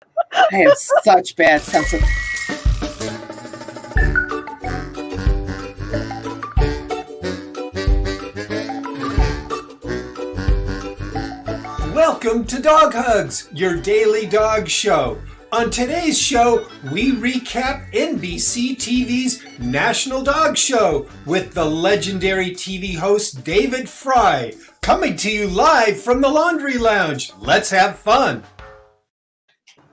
I have such bad sense of. Welcome to Dog Hugs, your daily dog show. On today's show, we recap NBC TV's National Dog Show with the legendary TV host David Frei, coming to you live from the Laundry Lounge. Let's have fun.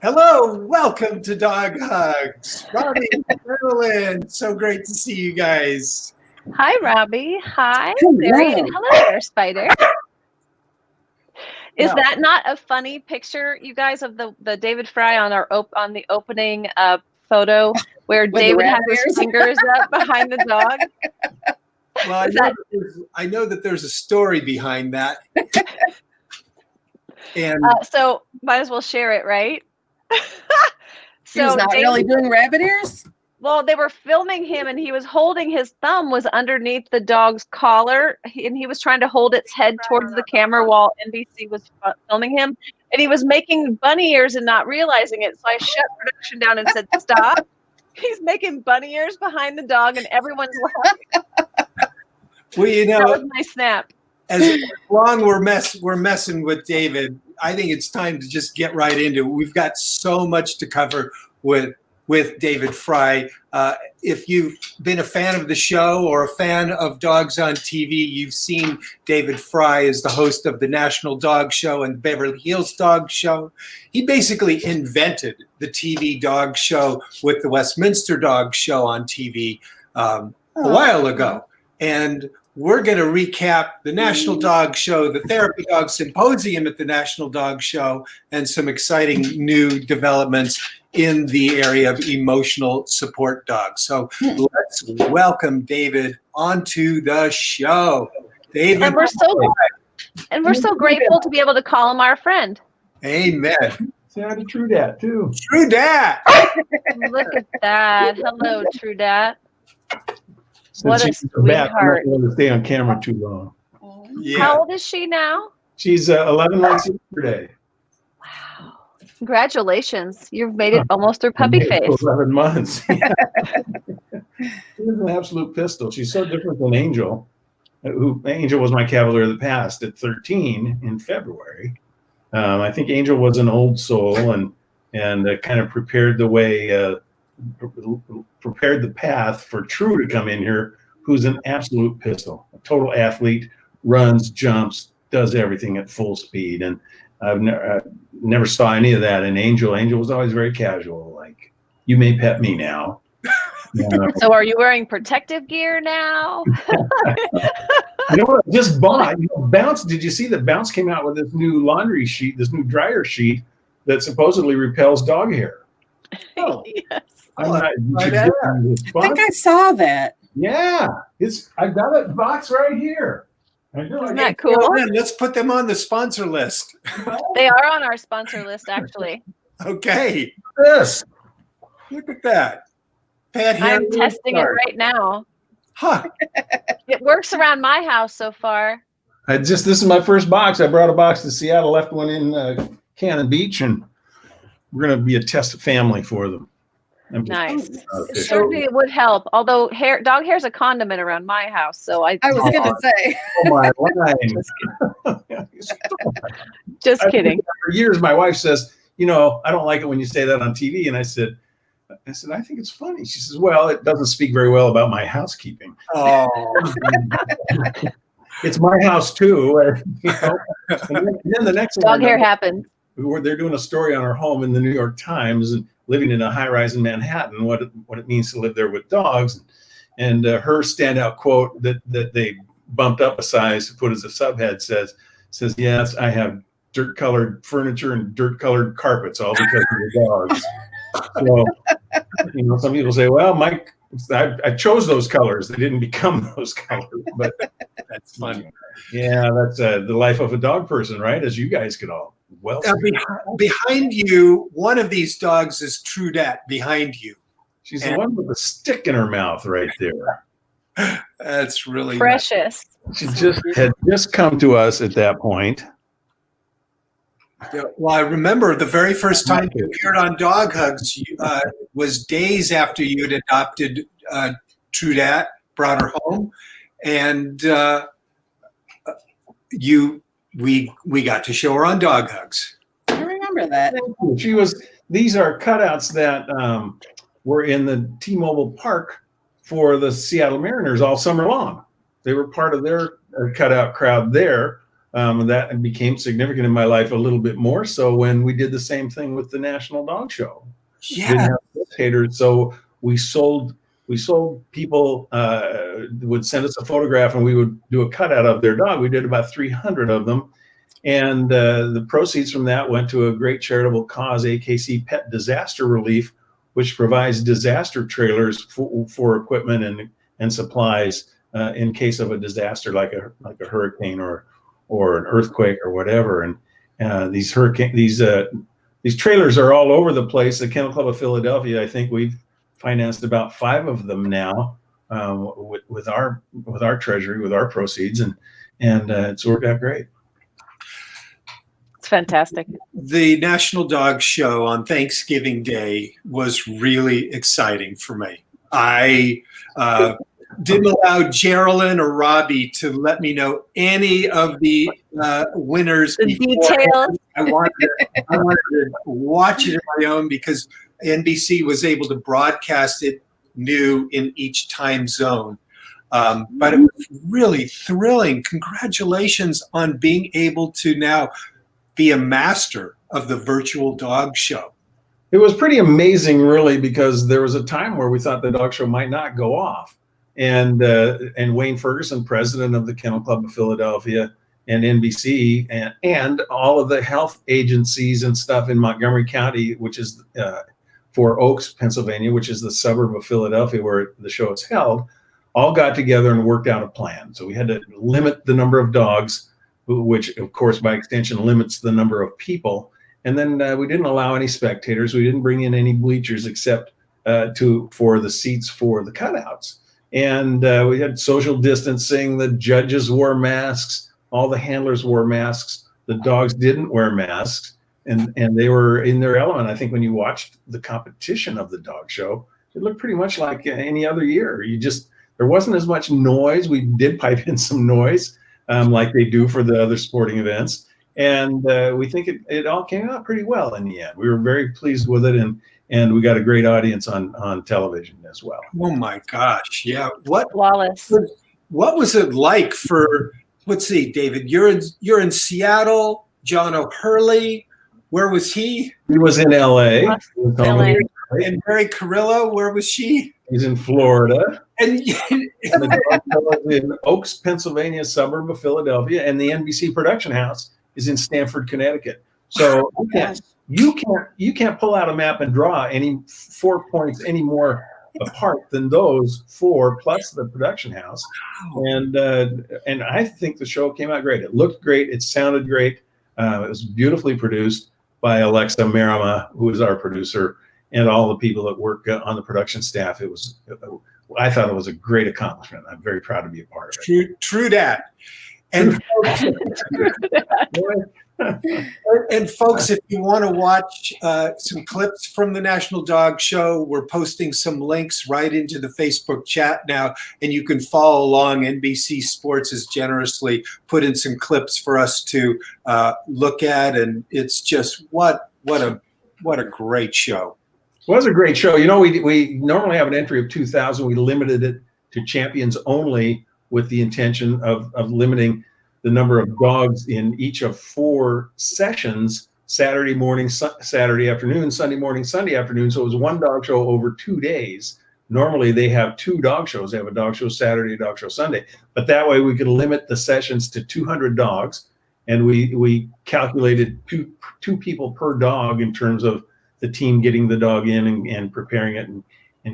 Hello, welcome to Dog Hugs. Robbie, Marilyn, so great to see you guys. Hi, Robbie. Hi, Hello. Frei, and hello there, Spider. Is Well- that not a funny picture, you guys, of the David Frei on our on the opening photo where With the David has rabbit his ears? fingers up behind the dog? Well, I know that there's a story behind that. And So might as well share it, right? He was not David- really doing rabbit ears? Well, they were filming him, and he was holding his thumb was underneath the dog's collar, and he was trying to hold its head towards the camera while NBC was filming him, and he was making bunny ears and not realizing it. So I shut production down and said, "Stop!" He's making bunny ears behind the dog, and everyone's laughing. well, you That know, was my snap. as long we're messing with David, I think it's time to just get right into it. We've got so much to cover with David Frei. If you've been a fan of the show or a fan of Dogs on TV, you've seen David Frei as the host of the National Dog Show and Beverly Hills Dog Show. He basically invented the TV dog show with the Westminster Dog Show on TV a while ago. And we're going to recap the National Dog Show, the Therapy Dog Symposium at the National Dog Show, and some exciting new developments in the area of emotional support dogs. So let's welcome David onto the show. David. And we're so grateful to be able to call him our friend. Amen. Sounded True Dat too. True dat. Look at that. Hello, True Dat. Since What a she's bat, I'm sweetheart. not going to stay on camera too long. Yeah. How old is she now? She's 11 months yesterday. Wow. Congratulations. You've made it almost through puppy phase. 11 months. She's an absolute pistol. She's so different than Angel. Angel was my Cavalier of the Past at 13 in February. I think Angel was an old soul and kind of prepared the way, prepared the path for True to come in here, who's an absolute pistol, a total athlete, runs, jumps, does everything at full speed. And I've never saw any of that in Angel. Angel was always very casual, like, you may pet me now. So are you wearing protective gear now? You know what I just bought? Bounce, did you see that Bounce came out with this new laundry sheet, this new dryer sheet that supposedly repels dog hair? Oh. Yes. I'm not, you should yeah. get this I box. think I saw that. Yeah, I've got a box right here. I know. Isn't that Well, cool? then, let's put them on the sponsor list. They are on our sponsor list, actually. Okay. This. Look at that. Pat I'm Henry. testing it right now. Huh. It works around my house so far. This is my first box. I brought a box to Seattle, left one in Cannon Beach, and we're going to be a test family for them. Nice. Okay. Certainly it would help. Although dog hair is a condiment around my house, so I I was going to say. Oh my line. just kidding. For years, my wife says, I don't like it when you say that on TV. And I said, I think it's funny. She says, well, it doesn't speak very well about my housekeeping. Oh. It's my house too. And then the next Dog one, hair happens. they're doing a story on her home in the New York Times and living in a high rise in Manhattan, what it means to live there with dogs. And her standout quote that they bumped up a size to put as a subhead says, yes, I have dirt colored furniture and dirt colored carpets, all because of the dogs. So, some people say, well, Mike, I chose those colors. They didn't become those colors, but That's funny. yeah, that's the life of a dog person, right? As you guys could all well see. Behind you, one of these dogs is True Dat behind you. She's the one with the stick in her mouth right there. That's really Precious. She had just come to us at that point. Yeah, well, I remember the very first time you appeared on Dog Hugs was days after you'd adopted Trudette, brought her home, and we got to show her on Dog Hugs. I remember that. She was. These are cutouts that were in the T-Mobile Park for the Seattle Mariners all summer long. They were part of their cutout crowd there. That became significant in my life a little bit more so when we did the same thing with the National Dog Show. Yeah. Didn't have spectators, so we sold people would send us a photograph and we would do a cutout of their dog. We did about 300 of them. And the proceeds from that went to a great charitable cause, AKC Pet Disaster Relief, which provides disaster trailers for equipment and supplies in case of a disaster like a hurricane or an earthquake or whatever. And these trailers are all over the place. The Kennel Club of Philadelphia, I think we've financed about 5 of them now with our treasury, with our proceeds, and it's worked out great. It's fantastic. The National Dog Show on Thanksgiving Day was really exciting for me. I didn't allow Geraldine or Robbie to let me know any of the winners. The details. I wanted to watch it on my own because NBC was able to broadcast it new in each time zone. But it was really thrilling. Congratulations on being able to now be a master of the virtual dog show. It was pretty amazing, really, because there was a time where we thought the dog show might not go off. And Wayne Ferguson, president of the Kennel Club of Philadelphia and NBC and all of the health agencies and stuff in Montgomery County, which is for Oaks, Pennsylvania, which is the suburb of Philadelphia where the show is held, all got together and worked out a plan. So we had to limit the number of dogs, which of course by extension limits the number of people. And then we didn't allow any spectators. We didn't bring in any bleachers except for the seats for the cutouts. And we had social distancing. The judges wore masks. All the handlers wore masks. The dogs didn't wear masks, and they were in their element. I think when you watched the competition of the dog show, it looked pretty much like any other year. There wasn't as much noise. We did pipe in some noise, like they do for the other sporting events. And we think it all came out pretty well in the end. We were very pleased with it, and we got a great audience on television as well. Oh my gosh, yeah. Flawless. What was it like for, let's see, David, you're in Seattle, John O'Hurley, where was he? He was in LA. LA. And Mary Carrillo, where was she? He's in Florida. And The dog show is in Oaks, Pennsylvania, suburb of Philadelphia, and the NBC production house is in Stamford, Connecticut. So you can't pull out a map and draw any 4 points any more apart than those 4 plus the production house. And I think the show came out great. It looked great. It sounded great. It was beautifully produced by Alexa Marima, who is our producer, and all the people that work on the production staff. I thought it was a great accomplishment. I'm very proud to be a part of it. True that. And folks, if you want to watch some clips from the National Dog Show, we're posting some links right into the Facebook chat now, and you can follow along. NBC Sports has generously put in some clips for us to look at, and it's just what a great show. It was a great show. You know, we normally have an entry of 2,000. We limited it to champions only with the intention of limiting the number of dogs in each of 4 sessions, Saturday morning, Saturday afternoon, Sunday morning, Sunday afternoon. So it was one dog show over 2 days. Normally they have 2 dog shows. They have a dog show Saturday, a dog show Sunday. But that way we could limit the sessions to 200 dogs. And we calculated two people per dog in terms of the team getting the dog in and preparing it and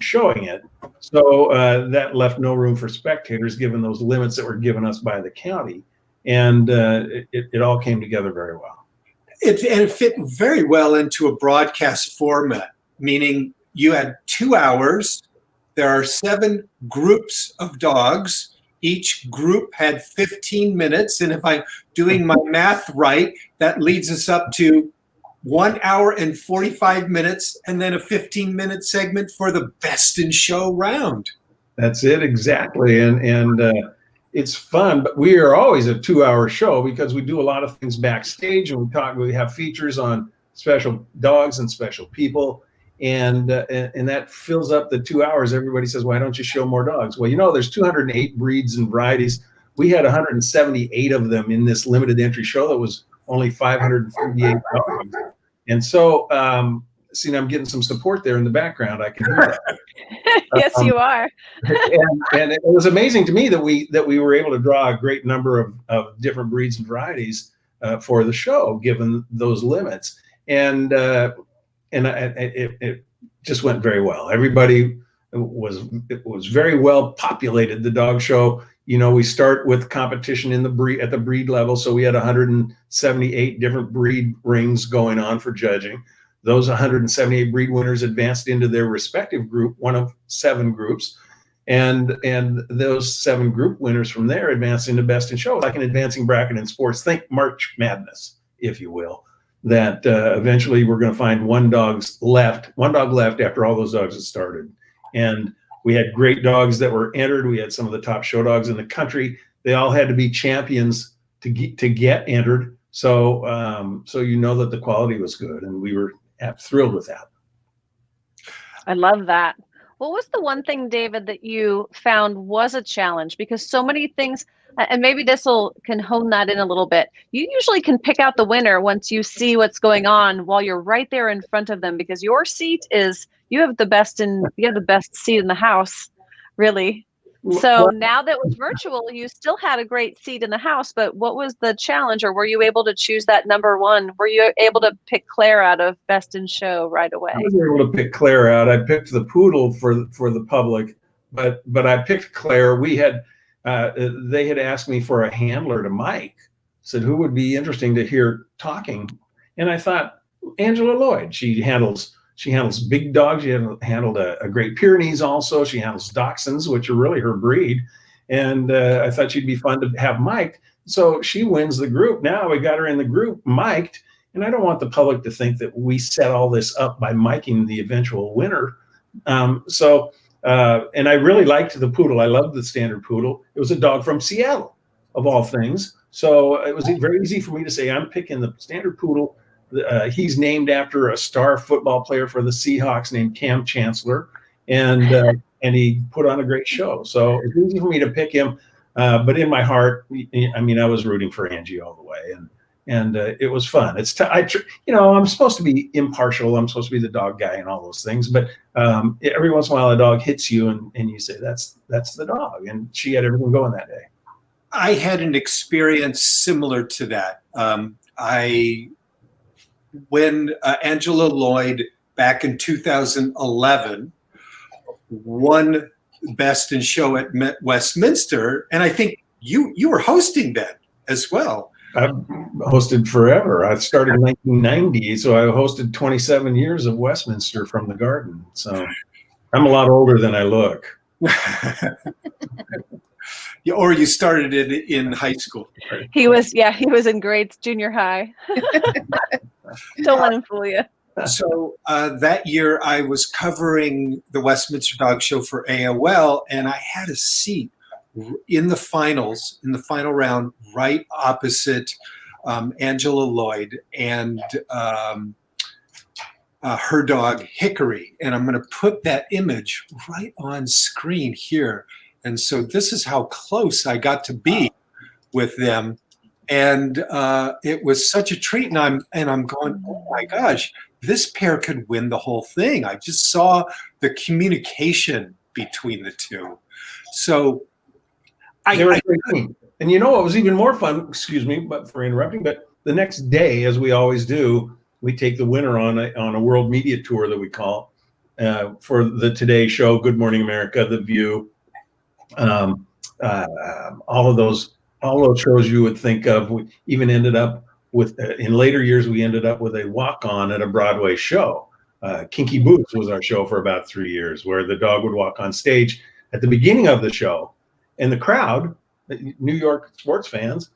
showing it. So that left no room for spectators given those limits that were given us by the county. And it all came together very well. It fit very well into a broadcast format, meaning you had 2 hours. There are 7 groups of dogs. Each group had 15 minutes. And if I'm doing my math right, that leads us up to 1 hour and 45 minutes, and then a 15-minute segment for the best in show round. That's it, exactly. And it's fun, but we are always a 2-hour show because we do a lot of things backstage, and we have features on special dogs and special people. And that fills up the 2 hours. Everybody says, why don't you show more dogs? Well, there's 208 breeds and varieties. We had 178 of them in this limited entry show that was only 538 dogs. And so, see, I'm getting some support there in the background. I can hear that. Yes, you are. and it was amazing to me that we were able to draw a great number of different breeds and varieties for the show, given those limits. And it just went very well. Everybody was very well populated, the dog show. We start with competition at the breed level. So we had 178 different breed rings going on for judging. Those 178 breed winners advanced into their respective group, one of 7 groups. And those 7 group winners from there advanced into best in show, like an advancing bracket in sports. Think March Madness, if you will. That eventually we're going to find one dog left after all those dogs had started. And we had great dogs that were entered. We had some of the top show dogs in the country. They all had to be champions to get entered. So that the quality was good, and we were thrilled with that. I love that. What was the one thing, David, that you found was a challenge? Because so many things, and maybe this can hone that in a little bit. You usually can pick out the winner once you see what's going on while you're right there in front of them, because your seat you have the best seat in the house, really. So now that it was virtual, you still had a great seat in the house, but what was the challenge, or were you able to choose that number one? Were you able to pick Claire out of Best in Show right away? I was able to pick Claire out. I picked the poodle for the public, but I picked Claire. We had they had asked me for a handler to mic, said who would be interesting to hear talking, and I thought Angela Lloyd. She handles big dogs. She handled a Great Pyrenees also. She handles Dachshunds, which are really her breed. And I thought she'd be fun to have mic'd. So she wins the group. Now we got her in the group mic'd. And I don't want the public to think that we set all this up by micing the eventual winner. And I really liked the poodle. I loved the standard poodle. It was a dog from Seattle, of all things. So it was very easy for me to say, I'm picking the standard poodle. He's named after a star football player for the Seahawks named Cam Chancellor, and he put on a great show. So it's easy for me to pick him, but in my heart, I was rooting for Angie all the way, and it was fun. I'm supposed to be impartial. I'm supposed to be the dog guy and all those things, but every once in a while a dog hits you, and you say that's the dog, and she had everything going that day. I had an experience similar to that. When Angela Lloyd back in 2011 won Best in Show at Westminster, and I think you were hosting then as well. I've hosted forever. I started in 1990, so I hosted 27 years of Westminster from the Garden. So I'm a lot older than I look. Or you started it in high school. He was in junior high. Don't let him fool you. So that year I was covering the Westminster Dog Show for AOL, and I had a seat in the final round, right opposite Angela Lloyd and her dog Hickory. And I'm going to put that image right on screen here. And so this is how close I got to be with them. And it was such a treat. And I'm going, oh my gosh, this pair could win the whole thing. I just saw the communication between the two. So they were a great team. And what was even more fun, excuse me for interrupting, but the next day, as we always do, we take the winner on a world media tour that we call for the Today Show, Good Morning America, The View, all of those shows you would think of. We even ended up with, in later years, we ended up with a walk-on at a Broadway show. Kinky Boots was our show for about 3 years, where the dog would walk on stage at the beginning of the show, and the crowd, New York sports fans,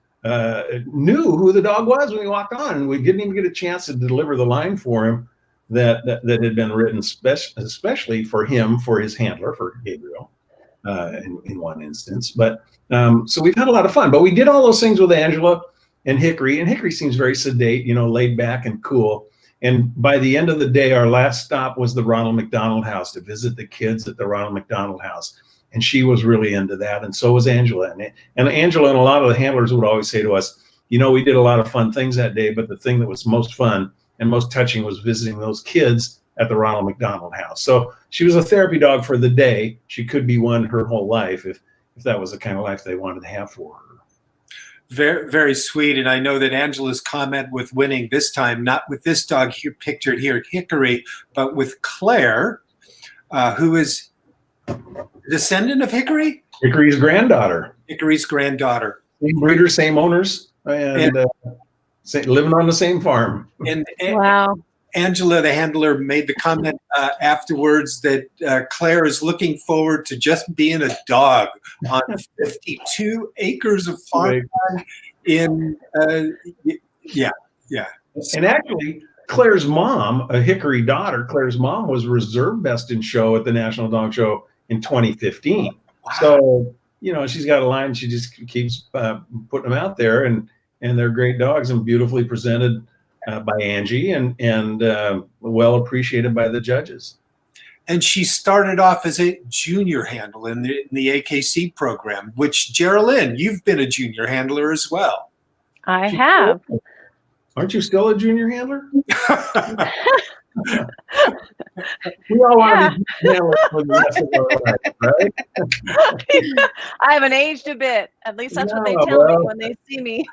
knew who the dog was when he walked on, and we didn't even get a chance to deliver the line for him that had been written especially for him, for his handler, for Gabriel, in one instance. But so we've had a lot of fun. But we did all those things with Angela and Hickory seems very sedate, laid back and cool. And by the end of the day, our last stop was the Ronald McDonald House, to visit the kids at the Ronald McDonald House. And she was really into that, and so was Angela. And Angela and a lot of the handlers would always say to us, we did a lot of fun things that day, but the thing that was most fun and most touching was visiting those kids at the Ronald McDonald House. So she was a therapy dog for the day. She could be one her whole life if that was the kind of life they wanted to have for her. Very, very sweet. And I know that Angela's comment with winning this time, not with this dog here pictured here, Hickory, but with Claire, who is a descendant of Hickory? Hickory's granddaughter. Hickory's granddaughter. Same breeder, same owners, and living on the same farm. And Wow. Angela, the handler, made the comment afterwards that Claire is looking forward to just being a dog on 52 acres of farmland in, yeah. And actually, Claire's mom, a Hickory daughter, Claire's mom was reserve best in show at the National Dog Show in 2015. Wow. So, she's got a line. She just keeps putting them out there, and they're great dogs and beautifully presented by Angie and well appreciated by the judges. And she started off as a junior handler in the AKC program, which, Geraldine, you've been a junior handler as well. I have. Aren't you still a junior handler? We all want to be handlers for the rest of our life, right? I haven't aged a bit. At least that's what they No, tell me well, when they see me.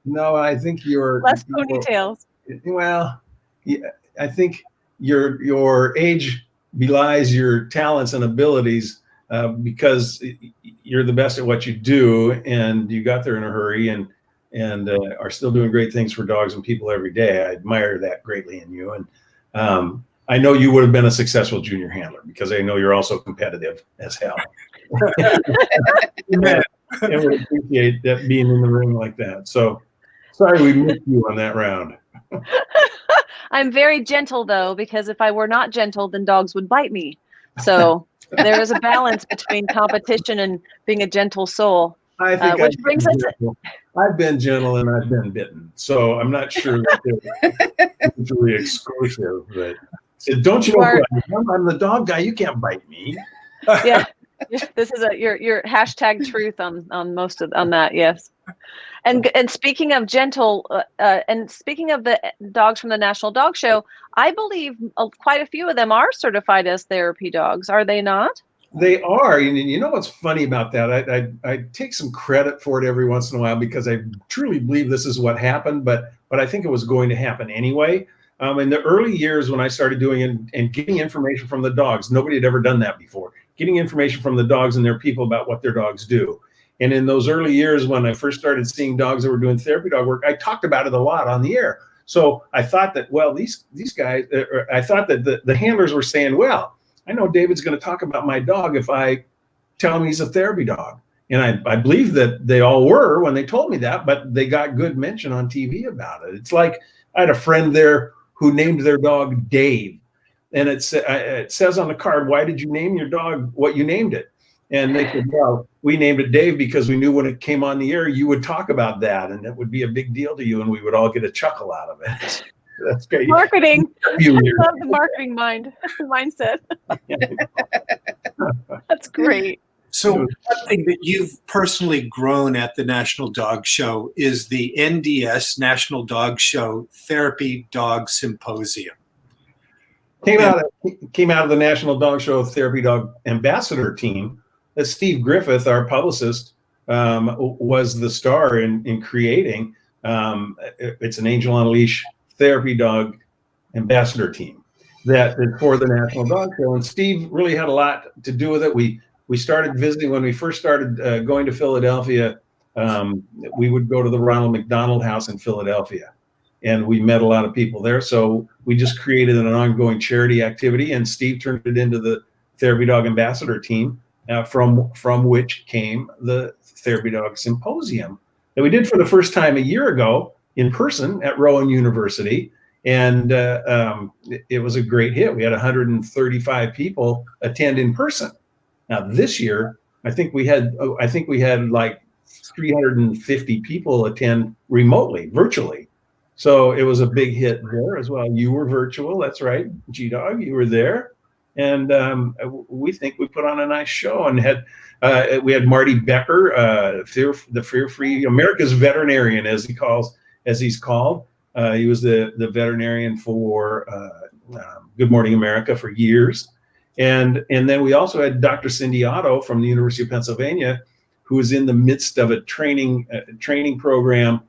No, I think you're Less ponytails. Well, I think your age belies your talents and abilities because you're the best at what you do, and you got there in a hurry, and are still doing great things for dogs and people every day. I admire that greatly in you, and I know you would have been a successful junior handler because I know you're also competitive as hell. And would appreciate that, being in the ring like that. So sorry we missed you on that round. I'm very gentle, though, because if I were not gentle, then dogs would bite me. So there is a balance between competition and being a gentle soul. I think which brings us. I've been gentle and I've been bitten, so I'm not sure that they're mutually exclusive. But don't you know who I'm the dog guy? You can't bite me. Yeah, this is your hashtag truth on most of that. Yes. And speaking of gentle, and speaking of the dogs from the National Dog Show, I believe quite a few of them are certified as therapy dogs. Are they not? They are. And you know what's funny about that? I take some credit for it every once in a while because I truly believe this is what happened, but I think it was going to happen anyway. In the early years when I started doing it and getting information from the dogs, nobody had ever done that before. Getting information from the dogs and their people about what their dogs do. And in those early years when I first started seeing dogs that were doing therapy dog work, I talked about it a lot on the air. So I thought that, well, these guys, I thought that the handlers were saying, well, I know David's going to talk about my dog if I tell him he's a therapy dog. And I believe that they all were when they told me that, but they got good mention on TV about it. It's like I had a friend there who named their dog Dave. And it says on the card, why did you name your dog what you named it? And they said, well, we named it Dave because we knew when it came on the air, you would talk about that and it would be a big deal to you and we would all get a chuckle out of it. That's great. Marketing. I love the marketing mindset. That's great. So one thing that you've personally grown at the National Dog Show is the NDS, National Dog Show Therapy Dog Symposium. Came out of the National Dog Show Therapy Dog Ambassador team. Steve Griffith, our publicist, was the star in creating. It's an Angel on a Leash Therapy Dog Ambassador team that is for the National Dog Show. And Steve really had a lot to do with it. We started visiting when we first started going to Philadelphia. We would go to the Ronald McDonald House in Philadelphia. And we met a lot of people there. So we just created an ongoing charity activity, and Steve turned it into the Therapy Dog Ambassador team. from which came the Therapy Dog Symposium that we did for the first time a year ago in person at Rowan University. And it was a great hit. We had 135 people attend in person. Now this year, I think we had like 350 people attend remotely, virtually. So it was a big hit there as well. You were virtual, that's right, G-Dog, you were there. And we think we put on a nice show, and we had Marty Becker, the Fear-Free America's veterinarian, as he's called. He was the veterinarian for Good Morning America for years. And then we also had Dr. Cindy Otto from the University of Pennsylvania, who was in the midst of a training program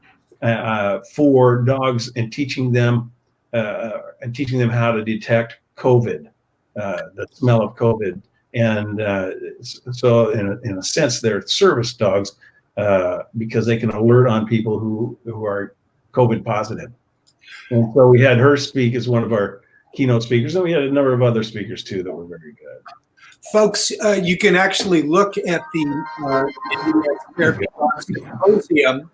for dogs and teaching them how to detect COVID, the smell of COVID. And so in a sense, they're service dogs because they can alert on people who are COVID positive. And so we had her speak as one of our keynote speakers, and we had a number of other speakers too that were very good. Folks, you can actually look at the Therapy Dog Symposium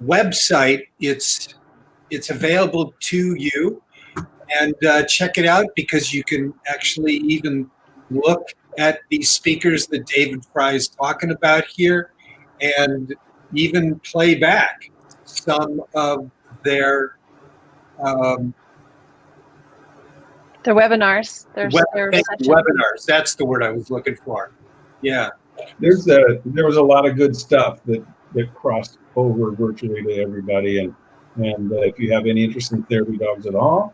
website. It's available to you, and check it out, because you can actually even look at these speakers that David Frei is talking about here, and even play back some of their webinars. Their sessions. Webinars. That's the word I was looking for. Yeah. There was a lot of good stuff that crossed over virtually to everybody, and if you have any interest in therapy dogs at all,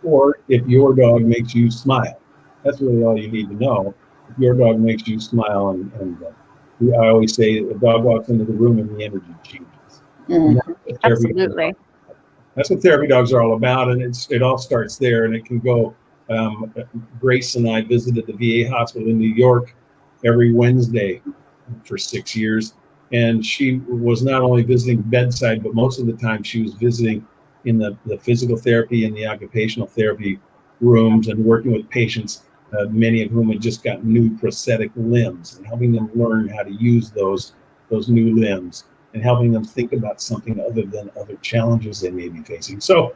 or if your dog makes you smile, that's really all you need to know. If your dog makes you smile, and I always say a dog walks into the room and the energy changes. Absolutely. That's what therapy dogs are all about, and it all starts there, and it can go. Grace and I visited the VA hospital in New York every Wednesday for 6 years, and she was not only visiting bedside, but most of the time she was visiting in the physical therapy and the occupational therapy rooms, and working with patients, many of whom had just got new prosthetic limbs, and helping them learn how to use those new limbs, and helping them think about something other than other challenges they may be facing. So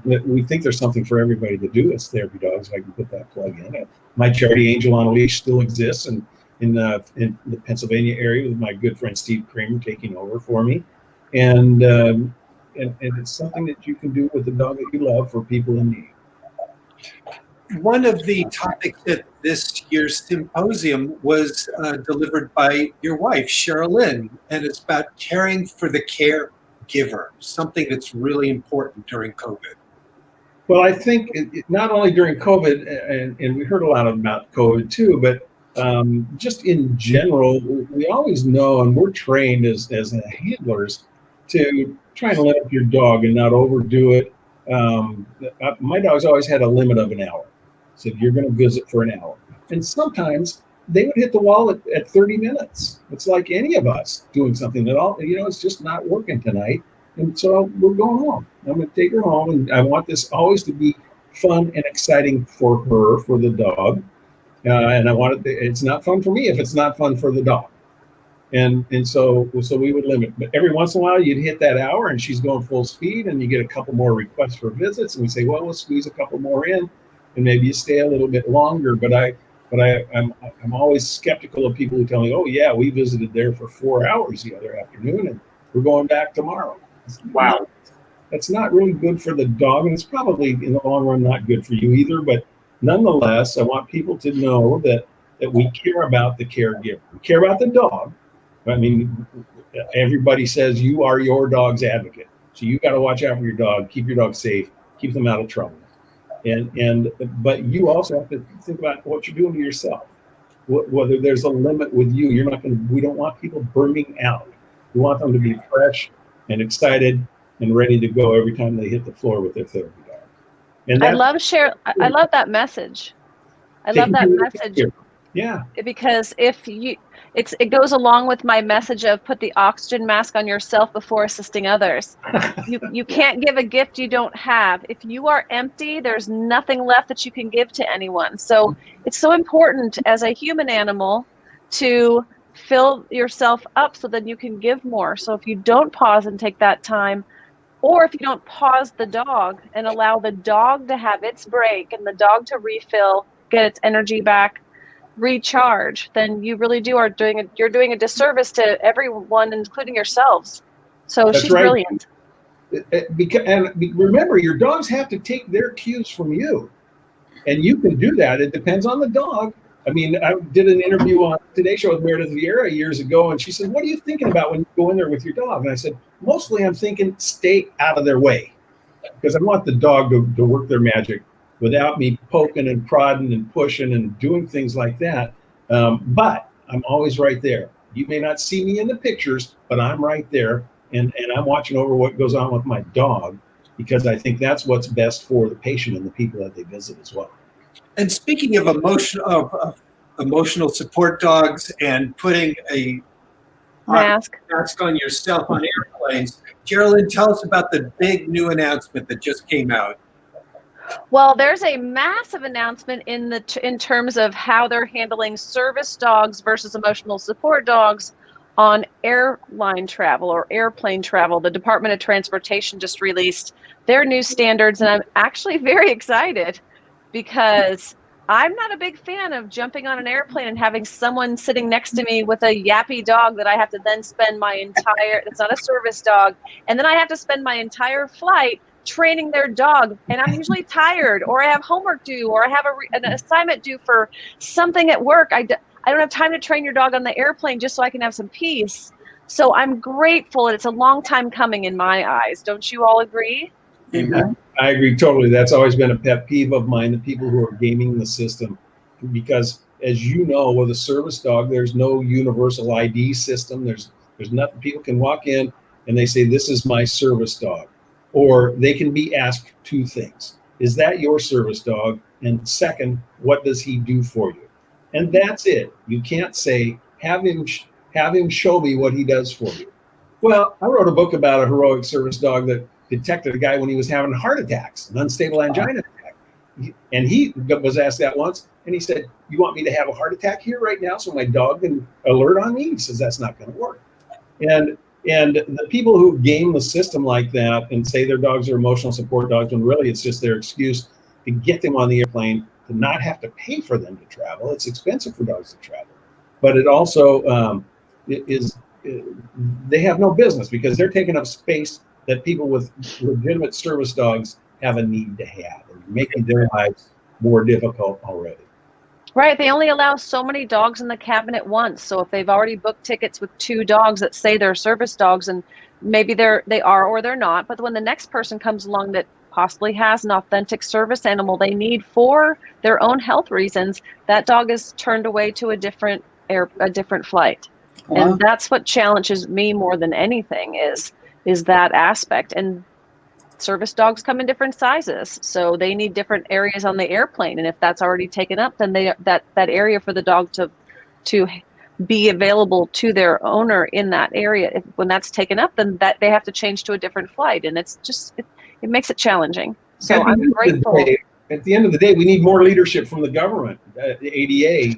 we think there's something for everybody to do as therapy dogs. If I can put that plug in. My charity, Angel on a Leash, still exists, and in the Pennsylvania area, with my good friend Steve Kramer taking over for me, and it's something that you can do with the dog that you love for people in need. One of the topics at this year's symposium was delivered by your wife, Sherilyn, and it's about caring for the caregiver, something that's really important during COVID. Well, I think not only during COVID, and we heard a lot about COVID too, but just in general, we always know, and we're trained as handlers to try and let up your dog and not overdo it. My dog's always had a limit of an hour. So you're going to visit for an hour. And sometimes they would hit the wall at 30 minutes. It's like any of us doing something that it's just not working tonight. And so we're going home. I'm going to take her home, and I want this always to be fun and exciting for her, for the dog. And I want it's not fun for me if it's not fun for the dog. And so we would limit. But every once in a while, you'd hit that hour, and she's going full speed, and you get a couple more requests for visits, and we say, well, we'll squeeze a couple more in, and maybe you stay a little bit longer. But I'm always skeptical of people who tell me, oh yeah, we visited there for 4 hours the other afternoon, and we're going back tomorrow. Wow, that's not really good for the dog, and it's probably in the long run not good for you either. But nonetheless, I want people to know that we care about the caregiver. We care about the dog. I mean, everybody says you are your dog's advocate, so you got to watch out for your dog, keep your dog safe, keep them out of trouble. But you also have to think about what you're doing to yourself. Whether there's a limit with you, we don't want people burning out. We want them to be fresh and excited and ready to go every time they hit the floor with their therapy dog. And I love that message. I love that message. Yeah. Because it goes along with my message of put the oxygen mask on yourself before assisting others. You can't give a gift you don't have. If you are empty, there's nothing left that you can give to anyone. So it's so important as a human animal to fill yourself up so that you can give more. So if you don't pause and take that time, or if you don't pause the dog and allow the dog to have its break and the dog to refill, get its energy back, recharge, then you really you're doing a disservice to everyone, including yourselves. So That's she's right. brilliant. And remember, your dogs have to take their cues from you, and you can do that. It depends on the dog. I mean, I did an interview on Today Show with Meredith Vieira years ago, and she said, "What are you thinking about when you go in there with your dog?" And I said, "Mostly, I'm thinking stay out of their way, because I want the dog to work their magic without me poking and prodding and pushing and doing things like that. But I'm always right there. You may not see me in the pictures, but I'm right there, and I'm watching over what goes on with my dog, because I think that's what's best for the patient and the people that they visit as well." And speaking of emotional support dogs and putting a Mask. mask on yourself on airplanes, Geraldine, tell us about the big new announcement that just came out. Well, there's a massive announcement in terms of how they're handling service dogs versus emotional support dogs on airline travel or airplane travel. The Department of Transportation just released their new standards, and I'm actually very excited because I'm not a big fan of jumping on an airplane and having someone sitting next to me with a yappy dog that I have to then spend it's not a service dog, and then I have to spend my entire flight training their dog, and I'm usually tired, or I have homework due, or I have an assignment due for something at work. I don't have time to train your dog on the airplane just so I can have some peace. So I'm grateful, and it's a long time coming in my eyes. Don't you all agree? Amen. I agree totally. That's always been a pet peeve of mine, the people who are gaming the system, because as you know, with a service dog, there's no universal ID system. There's nothing. People can walk in and they say, "This is my service dog," or they can be asked two things: "Is that your service dog?" And second, "What does he do for you?" And that's it. You can't say, have him show me what he does for you. Well, I wrote a book about a heroic service dog that detected a guy when he was having heart attacks, an unstable angina attack. And he was asked that once, and he said, "You want me to have a heart attack here right now so my dog can alert on me?" He says, "That's not going to work." And the people who game the system like that and say their dogs are emotional support dogs, when really it's just their excuse to get them on the airplane, to not have to pay for them to travel. It's expensive for dogs to travel, but it also they have no business, because they're taking up space that people with legitimate service dogs have a need to have, and making their lives more difficult already. Right. They only allow so many dogs in the cabin at once. So if they've already booked tickets with 2 dogs that say they're service dogs, and maybe they are or they're not, but when the next person comes along that possibly has an authentic service animal they need for their own health reasons, that dog is turned away to a different flight. Wow. And that's what challenges me more than anything is that aspect. And service dogs come in different sizes, so they need different areas on the airplane. And if that's already taken up, then that area for the dog to be available to their owner in that area, when that's taken up, then that they have to change to a different flight, and it's just it makes it challenging. So I'm grateful. At the end of the day, we need more leadership from the government. The ADA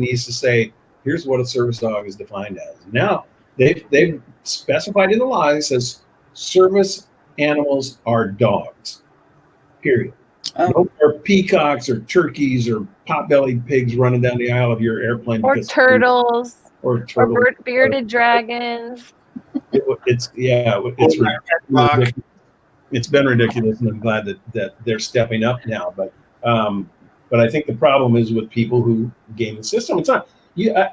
needs to say, here's what a service dog is defined as. Now they've specified in the law, it says service animals are dogs, period. Oh. No more peacocks or turkeys or pot-bellied pigs running down the aisle of your airplane. Or turtles. Or bearded dragons. It's ridiculous. It's been ridiculous, and I'm glad that they're stepping up now. But I think the problem is with people who game the system. It's not.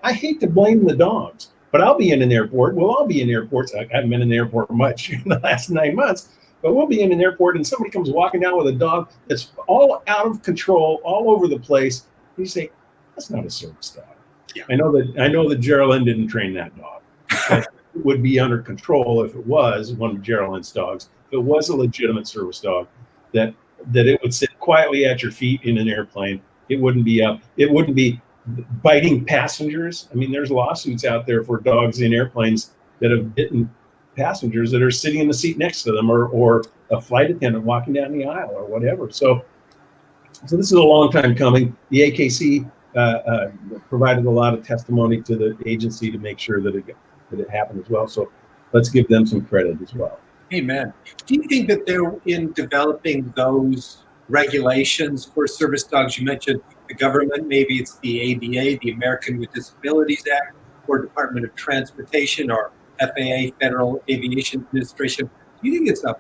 I hate to blame the dogs, but I'll be in an airport. We'll all be in airports. I haven't been in an airport much in the last 9 months, but we'll be in an airport and somebody comes walking down with a dog that's all out of control, all over the place. And you say, that's not a service dog. Yeah. I know that Geraldine didn't train that dog. It would be under control if it was one of Geraldine's dogs. If it was a legitimate service dog, that it would sit quietly at your feet in an airplane. It wouldn't be up. It wouldn't be biting passengers. I mean, there's lawsuits out there for dogs in airplanes that have bitten passengers that are sitting in the seat next to them, or a flight attendant walking down the aisle or whatever. So this is a long time coming. The AKC provided a lot of testimony to the agency to make sure that it happened as well. So let's give them some credit as well. Amen. Do you think that they're in developing those regulations for service dogs? You mentioned the government, maybe it's the ADA, the American with Disabilities Act, or Department of Transportation, or FAA, Federal Aviation Administration. Do you think it's a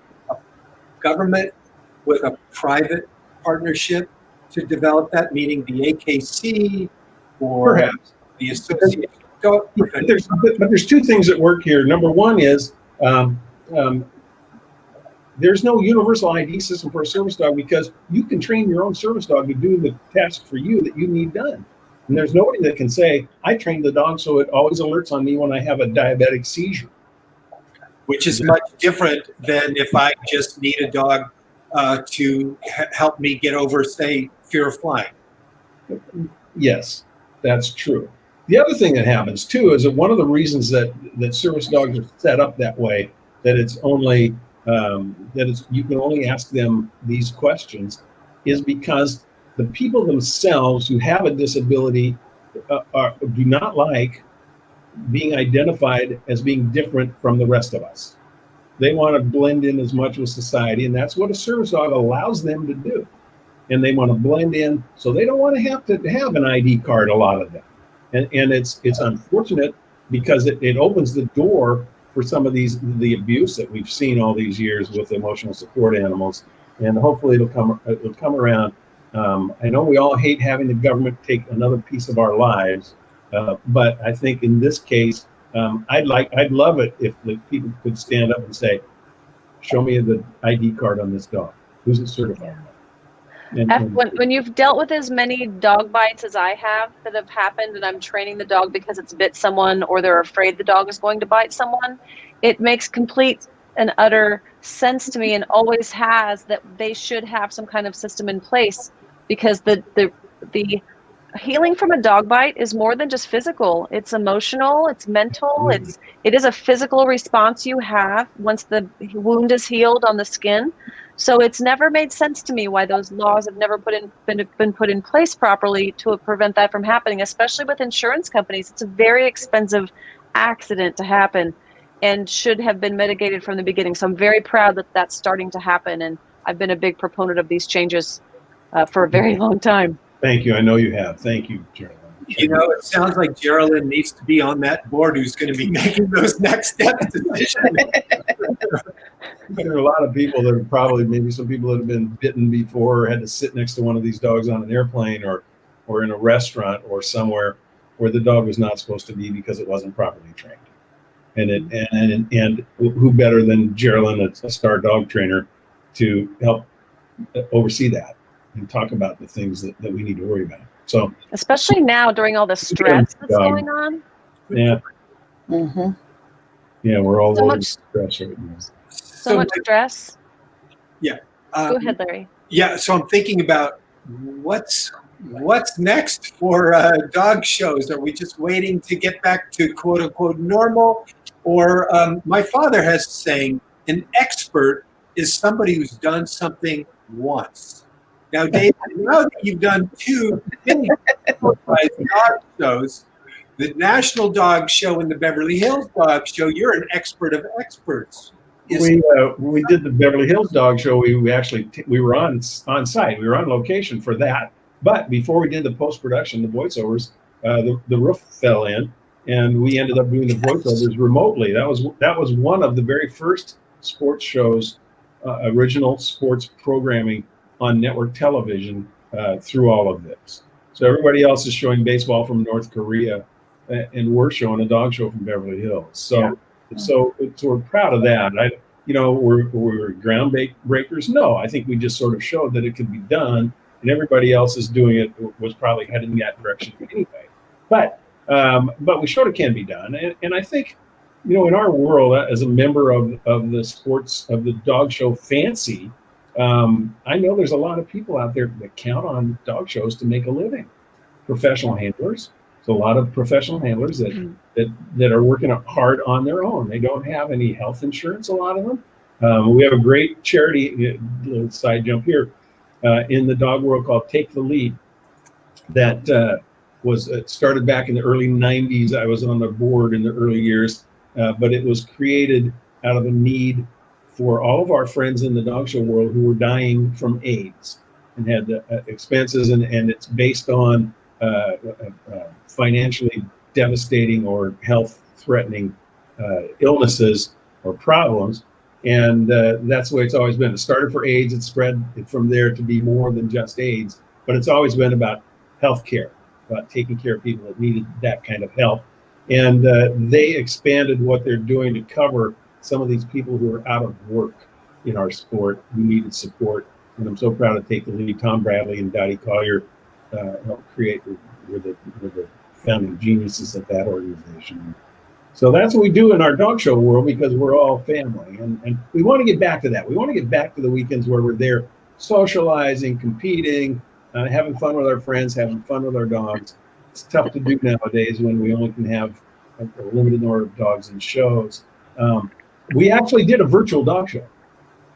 government with a private partnership to develop that, meaning the AKC or Perhaps. the association? But there's two things at work here. Number one is there's no universal ID system for a service dog, because you can train your own service dog to do the task for you that you need done. And there's nobody that can say, I trained the dog so it always alerts on me when I have a diabetic seizure. Which is much different than if I just need a dog to help me get over, say, fear of flying. Yes, that's true. The other thing that happens too is that one of the reasons that service dogs are set up that way, that it's only you can only ask them these questions, is because the people themselves who have a disability do not like being identified as being different from the rest of us. They want to blend in as much with society, and that's what a service dog allows them to do. And they want to blend in, so they don't want to have an ID card, a lot of them. And it's unfortunate, because it opens the door for some of the abuse that we've seen all these years with emotional support animals. And hopefully it'll come around. I know we all hate having the government take another piece of our lives, but I think in this case, I'd love it if the people could stand up and say, show me the ID card on this dog. Who's it certified? When you've dealt with as many dog bites as I have that have happened, and I'm training the dog because it's bit someone, or they're afraid the dog is going to bite someone, it makes complete and utter sense to me, and always has, that they should have some kind of system in place, because the healing from a dog bite is more than just physical. It's emotional, it's mental, it is a physical response you have once the wound is healed on the skin. So it's never made sense to me why those laws have never been put in place properly to prevent that from happening, especially with insurance companies. It's a very expensive accident to happen, and should have been mitigated from the beginning. So I'm very proud that that's starting to happen, and I've been a big proponent of these changes for a very long time. Thank you. I know you have. Thank you, Geraldine. You know, it sounds like Geraldine needs to be on that board who's going to be making those next step decisions. There are a lot of people that are probably, maybe some people that have been bitten before, or had to sit next to one of these dogs on an airplane, or in a restaurant, or somewhere where the dog was not supposed to be because it wasn't properly trained. And who better than Geraldine, a star dog trainer, to help oversee that and talk about the things that we need to worry about. So, especially now during all the stress that's going on. Yeah. Mm-hmm. Yeah, we're all So over much stress right now. So much stress. Yeah. Go ahead, Larry. Yeah. So I'm thinking about what's next for dog shows. Are we just waiting to get back to quote unquote normal? Or my father has saying, an expert is somebody who's done something once. Now, Dave, I know that you've done 2 big dog shows, the National Dog Show and the Beverly Hills Dog Show. You're an expert of experts. When we did the Beverly Hills Dog Show, we were on site. We were on location for that. But before we did the post-production, the voiceovers, the roof fell in, and we ended up doing the voiceovers remotely. That was one of the very first sports shows, original sports programming on network television through all of this. So everybody else is showing baseball from North Korea, and we're showing a dog show from Beverly Hills. So we're proud of that. We're groundbreakers. No, I think we just sort of showed that it could be done, and everybody else is doing it, was probably heading that direction anyway. But we showed it can be done, and I think, in our world, as a member of the sports, of the dog show fancy, I know there's a lot of people out there that count on dog shows to make a living. professional handlers. So a lot of professional handlers that are working hard on their own. They don't have any health insurance, a lot of them. We have a great charity, little side jump here, in the dog world called Take the Lead that was started back in the early 90s. I was on the board in the early years, but it was created out of a need for all of our friends in the dog show world who were dying from AIDS and had expenses, and it's based on financially devastating or health threatening illnesses or problems. And that's the way it's always been. It started for AIDS, it spread from there to be more than just AIDS, but it's always been about healthcare, about taking care of people that needed that kind of help. And they expanded what they're doing to cover some of these people who are out of work in our sport who needed support. And I'm so proud to Take the Lead. Tom Bradley and Dottie Collier helped create, were the founding geniuses of that organization. So that's what we do in our dog show world, because we're all family. And we want to get back to that. We want to get back to the weekends where we're there socializing, competing, having fun with our friends, having fun with our dogs. It's tough to do nowadays when we only can have a limited number of dogs in shows. We actually did a virtual dog show.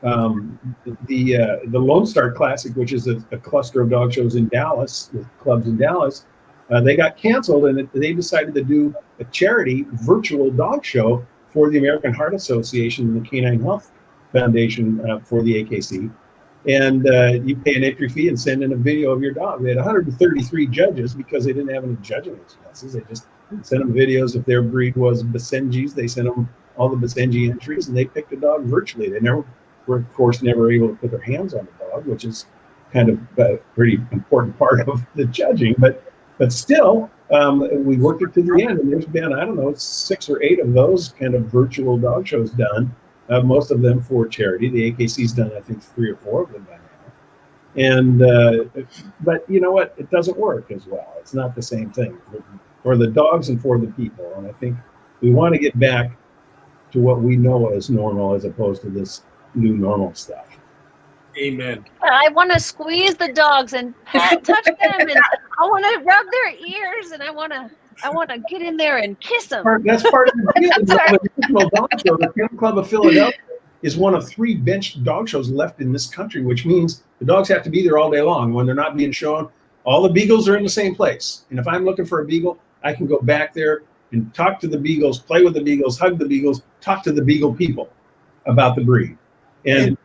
The Lone Star Classic, which is a cluster of dog shows in Dallas, with clubs in Dallas, they got canceled, and they decided to do a charity virtual dog show for the American Heart Association and the Canine Health Foundation for the AKC. And you pay an entry fee and send in a video of your dog. They had 133 judges because they didn't have any judging expenses. They just sent them videos. If their breed was Basenjis, they sent them all the Basenji entries, and they picked a dog virtually. They never were, of course, never able to put their hands on the dog, which is kind of a pretty important part of the judging. But still, we worked it to the end, and there's been, I don't know, 6 or 8 of those kind of virtual dog shows done, most of them for charity. The AKC's done, I think, 3 or 4 of them by now. And but you know what? It doesn't work as well. It's not the same thing for the dogs and for the people. And I think we want to get back to what we know as normal, as opposed to this new normal stuff. Amen. I want to squeeze the dogs and touch them, and I want to rub their ears, and I want to get in there and kiss them. That's part of the deal. The National Dog Show, the Kennel Club of Philadelphia, is one of 3 benched dog shows left in this country, which means the dogs have to be there all day long. When they're not being shown, all the beagles are in the same place. And if I'm looking for a beagle, I can go back there and talk to the beagles, play with the beagles, hug the beagles, talk to the beagle people about the breed. And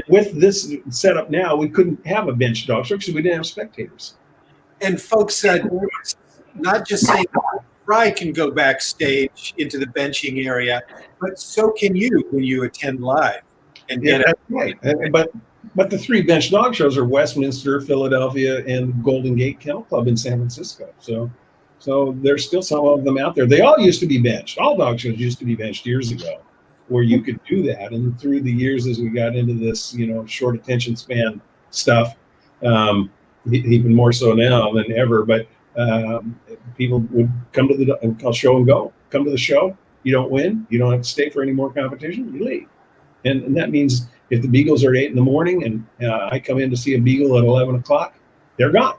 with this setup now, we couldn't have a bench dog show because we didn't have spectators. And folks said, not just saying Frei can go backstage into the benching area, but so can you when you attend live. And that's right. But the 3 bench dog shows are Westminster, Philadelphia, and Golden Gate Kennel Club in San Francisco. So there's still some of them out there. They all used to be benched. All dog shows used to be benched years ago, where you could do that. And through the years, as we got into this, short attention span stuff, even more so now than ever, but people would come to the show and go. Come to the show, you don't win, you don't have to stay for any more competition, you leave. And that means if the beagles are at 8 in the morning and I come in to see a beagle at 11 o'clock, they're gone.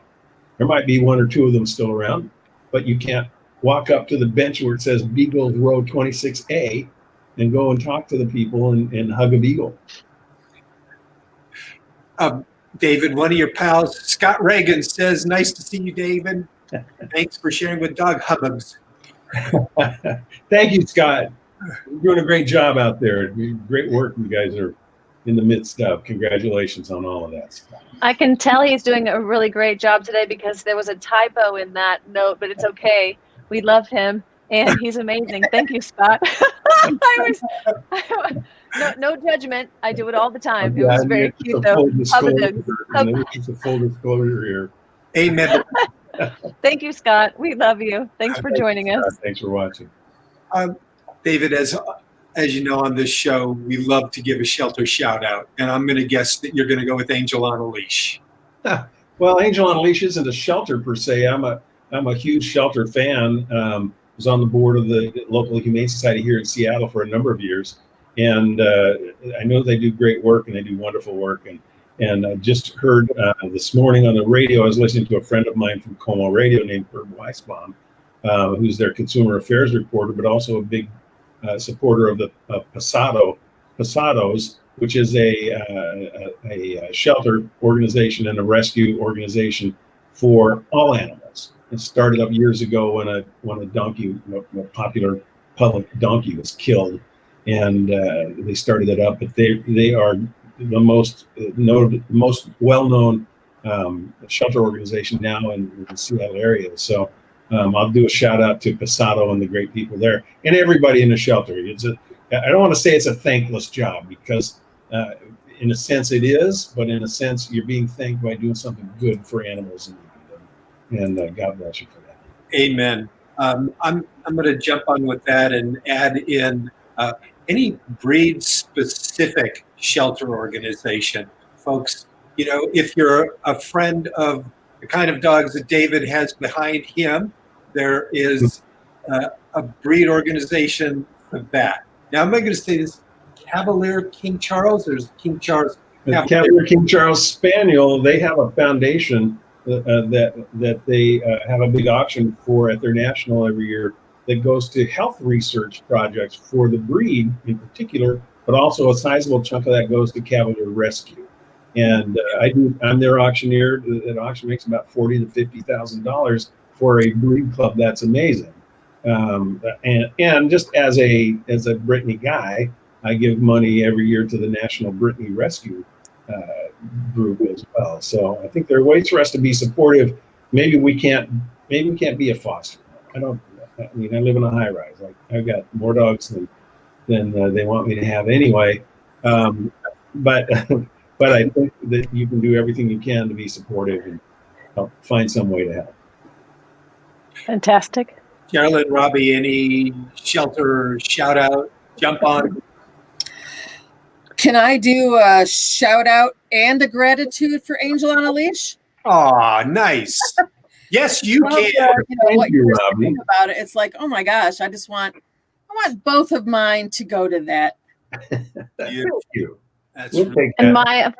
There might be 1 or 2 of them still around, but you can't walk up to the bench where it says Beagles Row 26A and go and talk to the people and hug a beagle. David, one of your pals, Scott Reagan, says, "Nice to see you, David. Thanks for sharing with Dog Hugs." Thank you, Scott. You're doing a great job out there. Great work you guys are in the midst of. Congratulations on all of that stuff. I can tell he's doing a really great job today because there was a typo in that note, but it's okay. We love him, and he's amazing. Thank you, Scott. No judgment. I do it all the time. It was very cute, though. It's a full disclosure here. Amen. Thank you, Scott. We love you. Thanks for joining us. Thanks for watching. David, as you know, on this show, we love to give a shelter shout out, and I'm going to guess that you're going to go with Angel on a Leash. Well, Angel on a Leash isn't a shelter per se. I'm a huge shelter fan. Was on the board of the local Humane Society here in Seattle for a number of years, and I know they do great work and they do wonderful work. And I just heard this morning on the radio, I was listening to a friend of mine from Como Radio named Herb Weisbaum, who's their consumer affairs reporter, but also a big supporter of the Pasados, which is a shelter organization and a rescue organization for all animals. It started up years ago when a donkey, a popular public donkey, was killed, and they started it up. But they are the most well-known shelter organization now in the Seattle area. So I'll do a shout out to Pasado and the great people there, and everybody in the shelter. I don't want to say it's a thankless job, because in a sense it is, but in a sense you're being thanked by doing something good for animals, and God bless you for that. Amen. I'm going to jump on with that and add in any breed-specific shelter organization, folks. If you're a friend of the kind of dogs that David has behind him, there is a breed organization for that. Now, am I going to say this? Cavalier King Charles? There's King Charles. Cavalier King Charles Spaniel. They have a foundation that they have a big auction for at their national every year that goes to health research projects for the breed in particular, but also a sizable chunk of that goes to Cavalier Rescue. And I'm their auctioneer. That auction makes about $40,000 to $50,000 for a breed club. That's amazing. And just as a Brittany guy, I give money every year to the National Brittany Rescue group as well. So I think there are ways for us to be supportive. Maybe we can't be a foster. I live in a high rise. I've got more dogs than they want me to have anyway. But I think that you can do everything you can to be supportive and help find some way to help. Fantastic. Carolyn, Robbie, any shelter shout out, jump on? Can I do a shout out and a gratitude for Angel on a Leash? Oh, nice. Yes, you Well, can. what you, you were Robbie. saying about it, it's like, oh my gosh, I want both of mine to go to that. Thank you. That's We'll take And that.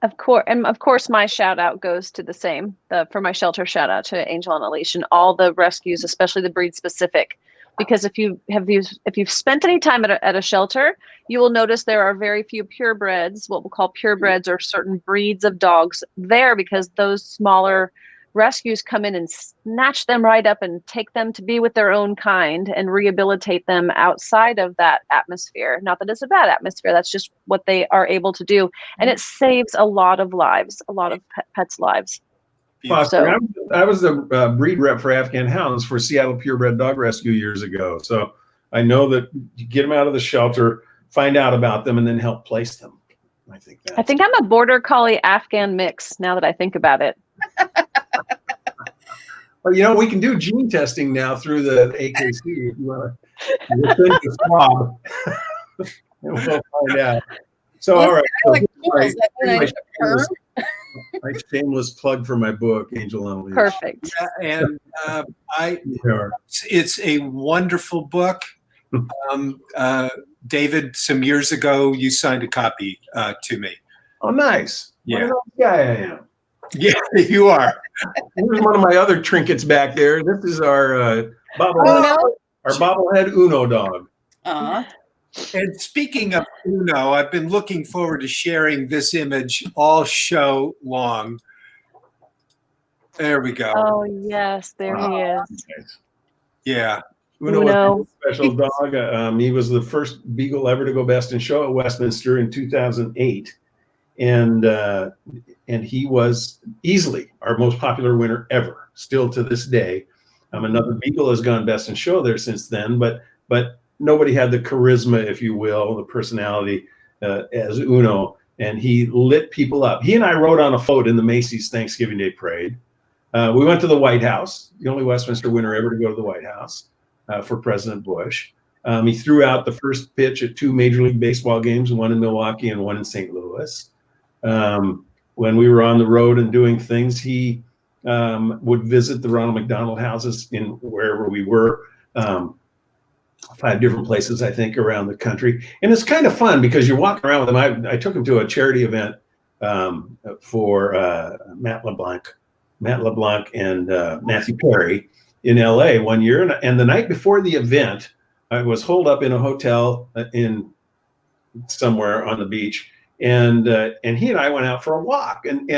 of course, my shout out goes to the same. For my shelter, shout out to Angel on a Leash and all the rescues, especially the breed specific. Because if you've spent any time at a shelter, you will notice there are very few purebreds, what we'll call purebreds, or certain breeds of dogs there, because those smaller rescues come in and snatch them right up and take them to be with their own kind and rehabilitate them outside of that atmosphere. Not that it's a bad atmosphere, that's just what they are able to do. And it saves a lot of lives, a lot of pets' lives. Foster, I was the breed rep for Afghan Hounds for Seattle Purebred Dog Rescue years ago. So I know that you get them out of the shelter, find out about them, and then help place them. I think I'm a Border Collie Afghan mix now that I think about it. Well, we can do gene testing now through the AKC if you want to send a swab. And we'll find out. So, all right. I like tools that when I turn. My shameless plug for my book, Angel on a Leash. Perfect. And it's a wonderful book. David, some years ago, you signed a copy to me. Oh, nice. Yeah. What a nice guy I am. Yeah, you are. Here's one of my other trinkets back there. This is our bobblehead Uno dog. And speaking of Uno, I've been looking forward to sharing this image all show long. There we go. Oh, yes, there he is. Yeah. Uno was a special dog. He was the first beagle ever to go best in show at Westminster in 2008. And he was easily our most popular winner ever, still to this day. Another beagle has gone best in show there since then, but nobody had the charisma, if you will, the personality as Uno, and he lit people up. He and I rode on a float in the Macy's Thanksgiving Day Parade. We went to the White House, the only Westminster winner ever to go to the White House for President Bush. He threw out the first pitch at 2 Major League Baseball games, one in Milwaukee and one in St. Louis. When we were on the road and doing things, he would visit the Ronald McDonald houses in wherever we were, 5 different places, I think, around the country. And it's kind of fun because you're walking around with him. I took him to a charity event for Matt LeBlanc and Matthew Perry in LA one year. And the night before the event, I was holed up in a hotel in somewhere on the beach, and he and I went out for a walk, and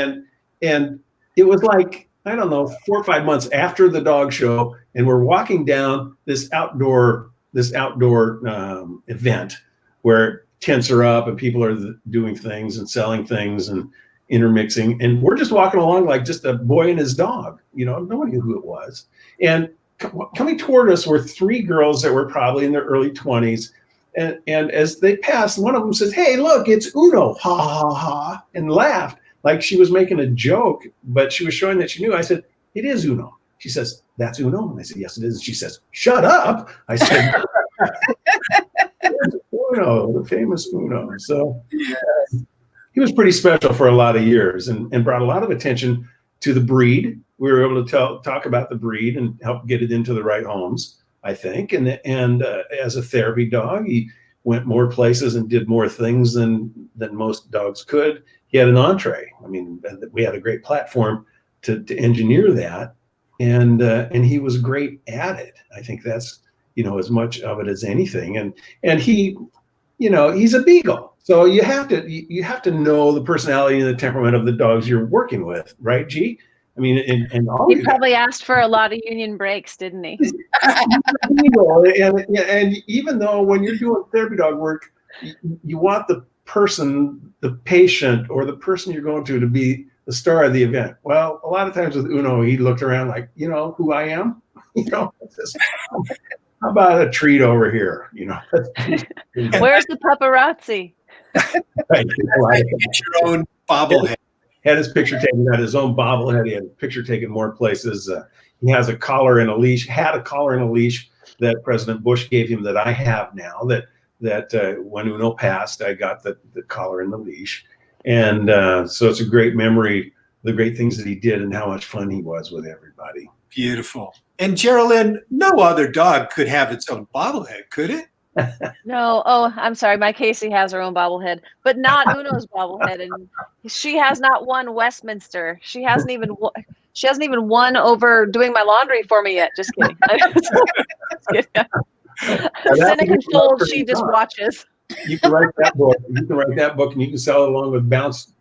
it was like, I don't know, 4 or 5 months after the dog show, and we're walking down this outdoor event where tents are up and people are doing things and selling things and intermixing, and we're just walking along like just a boy and his dog. No one knew who it was, and coming toward us were 3 girls that were probably in their early 20s. And as they passed, one of them says, "Hey, look, it's Uno," ha, ha, ha, and laughed like she was making a joke, but she was showing that she knew. I said, "It is Uno." She says, "That's Uno?" And I said, "Yes, it is." She says, "Shut up." I said, Uno, the famous Uno. So he was pretty special for a lot of years and brought a lot of attention to the breed. We were able to talk about the breed and help get it into the right homes, I think. And as a therapy dog, he went more places and did more things than most dogs could. He had an entree. I mean, we had a great platform to engineer that, and he was great at it. I think that's as much of it as anything. And he, he's a beagle, so you have to know the personality and the temperament of the dogs you're working with, right, G? I mean, and all he probably asked for a lot of union breaks, didn't he? and even though when you're doing therapy dog work, you want the person, the patient, or the person you're going to be the star of the event. Well, a lot of times with Uno, he looked around like, who I am? How about a treat over here? Where's the paparazzi? Right. Get your own bobblehead. Had his picture taken, had his own bobblehead. He had a picture taken more places. He has a collar and a leash, had a collar and a leash that President Bush gave him that I have now, that when Uno passed, I got the collar and the leash. And so it's a great memory, the great things that he did and how much fun he was with everybody. Beautiful. And Geraldine, no other dog could have its own bobblehead, could it? No. Oh, I'm sorry. My Casey has her own bobblehead, but not Uno's bobblehead, and she has not won Westminster. She hasn't even won over doing my laundry for me yet. Just kidding. Cynic and Fold, she just watches. You can write that book. You can write that book, and you can sell it along with bounce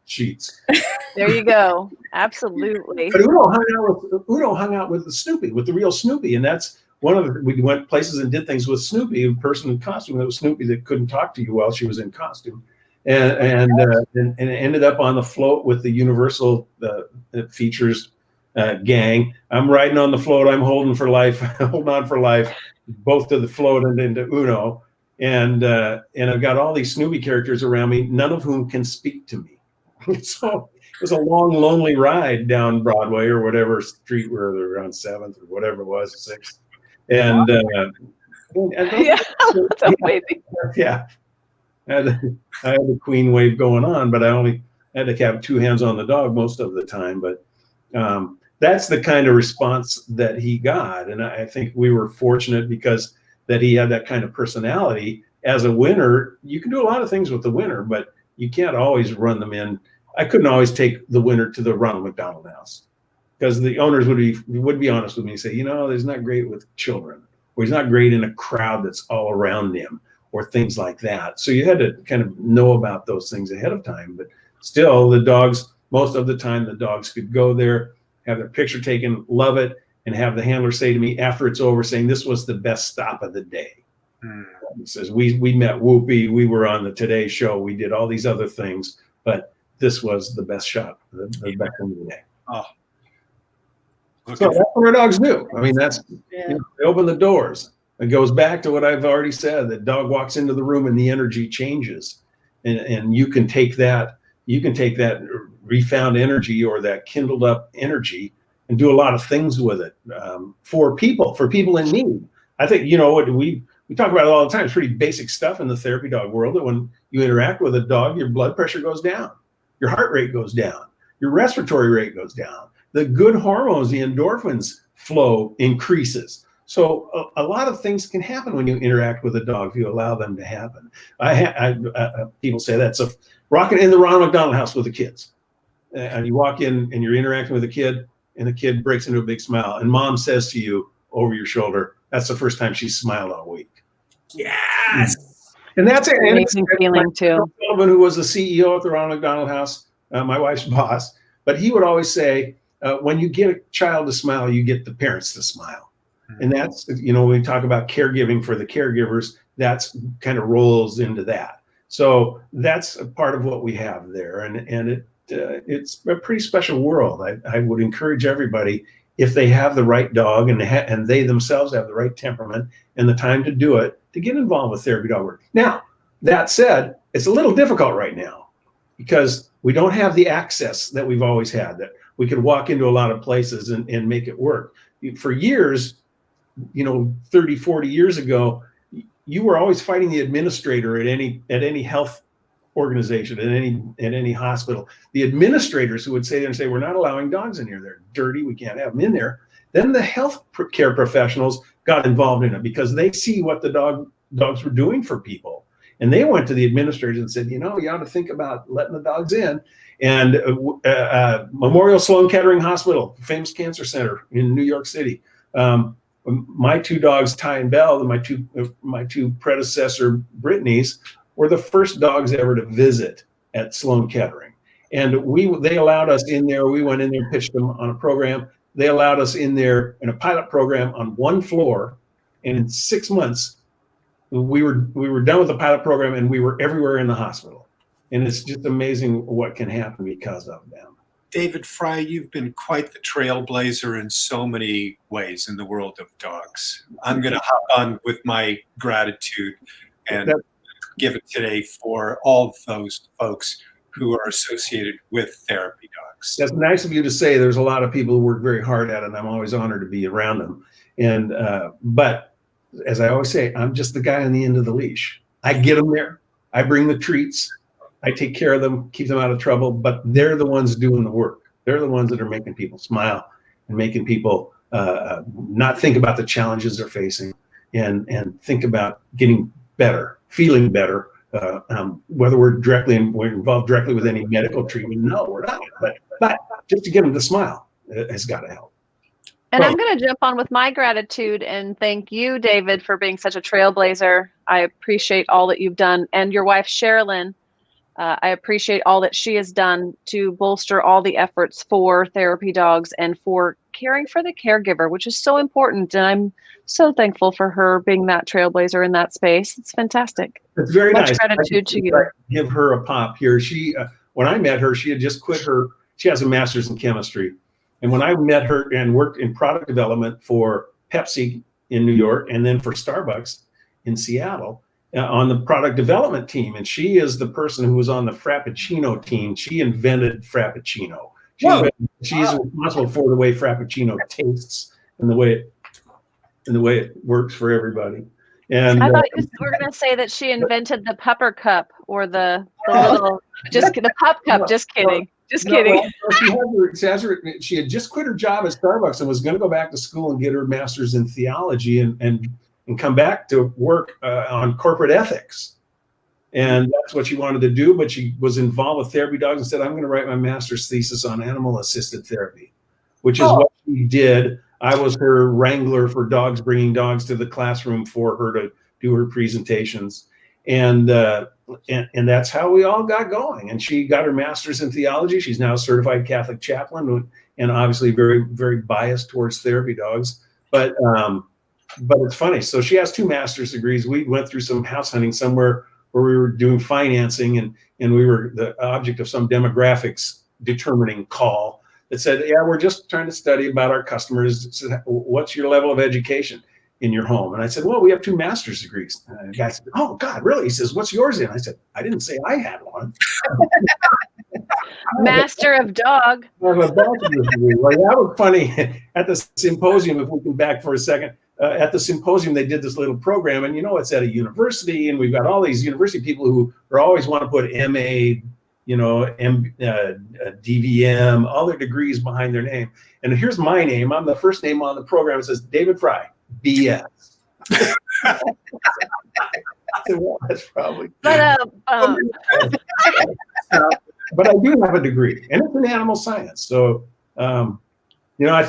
sheets. There you go. Absolutely. But Uno hung out with the Snoopy, with the real Snoopy, and that's one of the, we went places and did things with Snoopy, a person in costume that was Snoopy that couldn't talk to you while she was in costume, and ended up on the float with the Universal Features gang. I'm riding on the float. I'm holding on for life, both to the float and into Uno. And I've got all these Snoopy characters around me, none of whom can speak to me. So it was a long, lonely ride down Broadway or whatever street where they were on 7th or whatever it was, 6th. And yeah, that's amazing. Yeah. I had the queen wave going on, but I only had to have 2 hands on the dog most of the time. But that's the kind of response that he got. And I think we were fortunate because that he had that kind of personality. As a winner, you can do a lot of things with the winner, but you can't always run them in. I couldn't always take the winner to the Ronald McDonald House because the owners would be honest with me and say, he's not great with children, or he's not great in a crowd that's all around him, or things like that. So you had to kind of know about those things ahead of time. But still, the dogs, most of the time, the dogs could go there, have their picture taken, love it, and have the handler say to me after it's over, saying, "This was the best stop of the day." He says, we met Whoopi, we were on the Today Show, we did all these other things, but this was the best shot, the best end of the day. Oh. So that's what our dogs do. I mean, that's they open the doors. It goes back to what I've already said. The dog walks into the room and the energy changes, and you can take that refound energy or that kindled up energy and do a lot of things with it for people in need. I think what we talk about it all the time. It's pretty basic stuff in the therapy dog world. That when you interact with a dog, your blood pressure goes down, your heart rate goes down, your respiratory rate goes down. The good hormones, the endorphins flow increases. So a lot of things can happen when you interact with a dog if you allow them to happen. People say that's a rocking in the Ronald McDonald House with the kids. And you walk in and you're interacting with a kid, and the kid breaks into a big smile. And mom says to you over your shoulder, that's the first time she's smiled all week. Yes. And that's it. Amazing feeling too. Sullivan, who was the CEO at the Ronald McDonald House, my wife's boss, but he would always say, when you get a child to smile, you get the parents to smile. And that's, when we talk about caregiving for the caregivers, that's kind of rolls into that. So that's a part of what we have there. And it's a pretty special world. I would encourage everybody, if they have the right dog and they themselves have the right temperament and the time to do it, to get involved with therapy dog work. Now, that said, it's a little difficult right now because we don't have the access that we've always had, that we could walk into a lot of places and make it work. For years, 30, 40 years ago, you were always fighting the administrator at any health organization, at any hospital. The administrators who would say we're not allowing dogs in here. They're dirty. We can't have them in there. Then the health care professionals got involved in it because they see what the dogs were doing for people. And they went to the administrators and said, you ought to think about letting the dogs in. And Memorial Sloan Kettering Hospital, famous cancer center in New York City. My two dogs, Ty and Belle, and my two predecessor Brittany's, were the first dogs ever to visit at Sloan Kettering. And they allowed us in there. We went in there and pitched them on a program. They allowed us in there in a pilot program on one floor. And in 6 months, we were done with the pilot program and we were everywhere in the hospital. And it's just amazing what can happen because of them. David Frei, you've been quite the trailblazer in so many ways in the world of dogs. I'm going to hop on with my gratitude and give it today for all of those folks who are associated with therapy dogs. That's nice of you to say. There's a lot of people who work very hard at it, and I'm always honored to be around them. And but as I always say, I'm just the guy on the end of the leash. I get them there. I bring the treats. I take care of them, keep them out of trouble, but they're the ones doing the work. They're the ones that are making people smile and making people not think about the challenges they're facing and think about getting better, feeling better, whether we're involved directly with any medical treatment. No, we're not. But just to get them to smile has got to help. And I'm going to jump on with my gratitude and thank you, David, for being such a trailblazer. I appreciate all that you've done. And your wife, Sherilyn, I appreciate all that she has done to bolster all the efforts for therapy dogs and for caring for the caregiver, which is so important. And I'm so thankful for her being that trailblazer in that space. It's fantastic. It's very Much nice. gratitude to you. Give her a pop here. When I met her, she had just quit she has a master's in chemistry. And when I met her and worked in product development for Pepsi in New York and then for Starbucks in Seattle, on the product development team, and she is the person who was on the Frappuccino team. She invented Frappuccino. She's responsible for the way Frappuccino tastes and the way it works for everybody. And I thought you were going to say that she invented the pupper cup or the little the pup cup. Just kidding. Just kidding. She had just quit her job at Starbucks and was going to go back to school and get her master's in theology and come back to work on corporate ethics. And that's what she wanted to do, but she was involved with therapy dogs and said, I'm going to write my master's thesis on animal-assisted therapy, which is what she did. I was her wrangler for dogs, bringing dogs to the classroom for her to do her presentations. And that's how we all got going. And she got her master's in theology. She's now a certified Catholic chaplain and obviously very, very biased towards therapy dogs. But it's funny. So she has 2 master's degrees. We went through some house hunting somewhere where we were doing financing and we were the object of some demographics determining call that said, yeah, we're just trying to study about our customers. Said, what's your level of education in your home? And I said, well, we have 2 master's degrees. And the guy said, oh God, really? He says, what's yours in? I said, I didn't say I had one. Master of dog. Well, that was funny. At the symposium, if we can back for a second, at the symposium, they did this little program, and it's at a university, and we've got all these university people who always want to put MA, DVM, all their degrees behind their name. And here's my name. I'm the first name on the program. It says David Frei, BS. Well, that's probably. But But I do have a degree, and it's in animal science. So, you know, I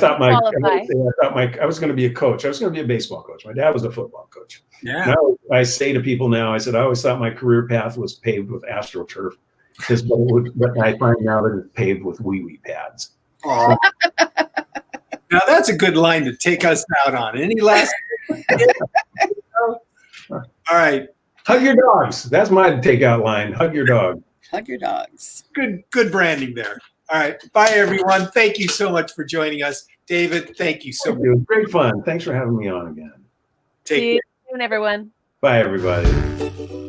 was going to be a coach. I was going to be a baseball coach. My dad was a football coach. Yeah. Now I say to people now, I said, I always thought my career path was paved with AstroTurf, but I find now that it's paved with wee-wee pads. Aw. Now that's a good line to take us out on. Any last? All right. Hug your dogs. That's my takeout line. Hug your dog. Hug your dogs. Good branding there. All right. Bye, everyone. Thank you so much for joining us. David, thank you so much. It was great fun. Thanks for having me on again. Take see care. you soon, everyone. Bye, everybody.